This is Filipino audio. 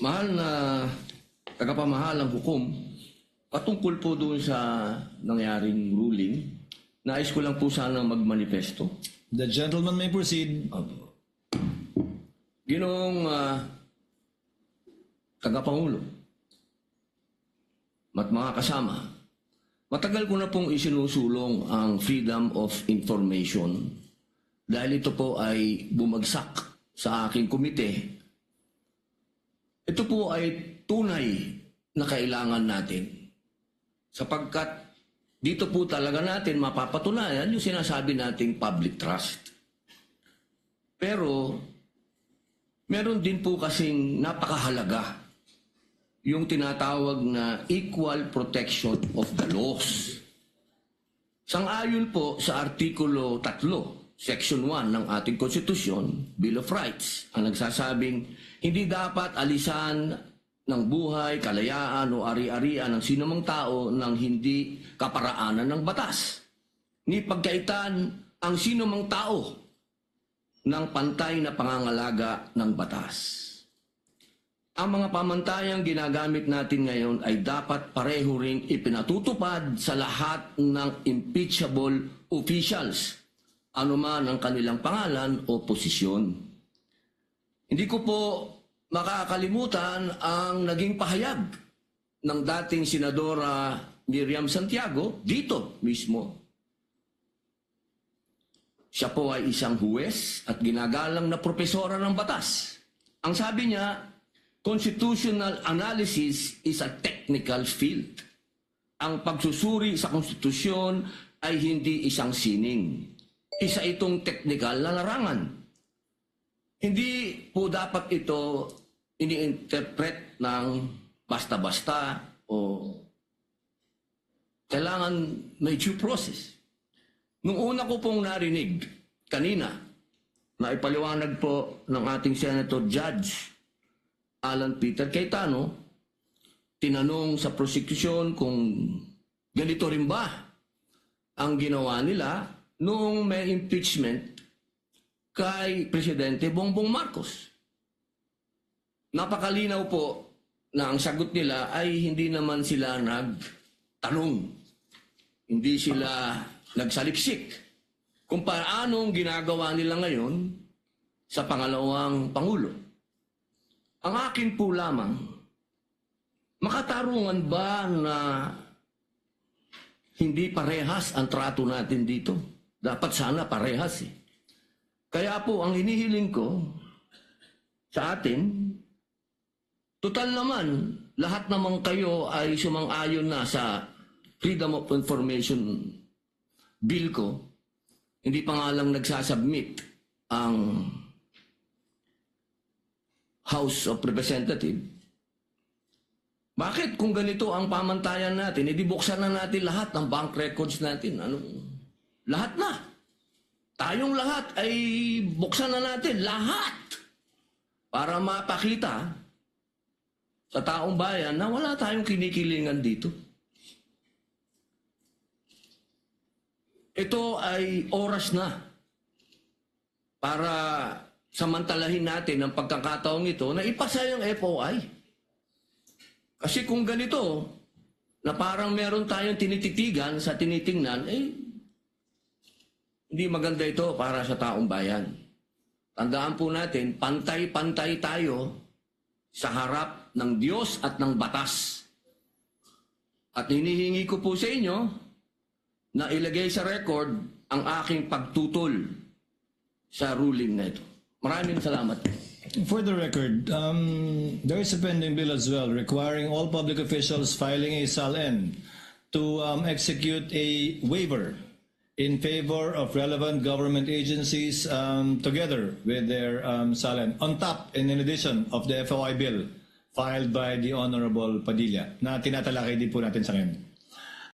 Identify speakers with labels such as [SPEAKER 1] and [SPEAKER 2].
[SPEAKER 1] Mahal na tagapamahalang hukom, patungkol po doon sa nangyaring ruling, nais ko lang po sana magmanifesto.
[SPEAKER 2] The gentleman may proceed.
[SPEAKER 1] Ginoong tagapangulo at mga kasama, matagal ko na pong isinusulong ang freedom of information dahil ito po ay bumagsak sa aking komite. Ito po ay tunay na kailangan natin sapagkat dito po talaga natin mapapatunayan yung sinasabi nating public trust. Pero meron din po kasing napakahalaga yung tinatawag na equal protection of the laws. Sang-ayon po sa Artikulo 3, Section 1 ng ating Konstitusyon, Bill of Rights, ang nagsasabing hindi dapat alisan ng buhay, kalayaan o ari-arian ng sinumang tao ng hindi kaparaanan ng batas. Ni pagkaitan ang sinumang tao ng pantay na pangangalaga ng batas. Ang mga pamantayang ginagamit natin ngayon ay dapat pareho ring ipinatutupad sa lahat ng impeachable officials, anuman ang kanilang pangalan o posisyon. Hindi ko po makakalimutan ang naging pahayag ng dating Senadora Miriam Santiago dito mismo. Siya po ay isang huwes at ginagalang na propesora ng batas. Ang sabi niya, constitutional analysis is a technical field. Ang pagsusuri sa konstitusyon ay hindi isang sining. Isa itong technical na larangan. Hindi po dapat ito ini-interpret ng basta-basta o kailangan may due process. Nung una ko pong narinig kanina na ipaliwanag po ng ating Senator Judge Alan Peter Cayetano, tinanong sa prosecution kung ganito rin ba ang ginawa nila noong may impeachment kay Presidente Bongbong Marcos. Napakalinaw po na ang sagot nila ay hindi naman sila nagtanong. Hindi sila nagsalipsik kung paano ang ginagawa nila ngayon sa pangalawang Pangulo. Ang akin po lamang, makatarungan ba na hindi parehas ang trato natin dito? Dapat sana parehas eh. Kaya po, ang hinihiling ko sa atin, total naman, lahat naman kayo ay sumang-ayon na sa Freedom of Information Bill ko. Hindi pa nga lang nagsasubmit ang House of Representatives. Bakit kung ganito ang pamantayan natin, edi buksan na natin lahat ng bank records natin. Lahat na. Tayong lahat ay buksan na natin. Lahat. Para mapakita sa taong bayan na wala tayong kinikilingan dito. Ito ay oras na para samantalahin natin ang pagkakataong ito na ipasa yung FOI. Kasi kung ganito, na parang meron tayong tinititigan sa tinitingnan, hindi maganda ito para sa taong bayan. Tandaan po natin, pantay-pantay tayo sa harap ng Diyos at ng batas. At hinihingi ko po sa inyo na ilagay sa record ang aking pagtutol sa ruling na ito. Maraming salamat.
[SPEAKER 2] For the record, there is a pending bill as well requiring all public officials filing a SALN to execute a waiver in favor of relevant government agencies together with their SALN on top and in addition of the FOI bill filed by the Honorable Padilla na tinatalakay din po natin sa ngayon.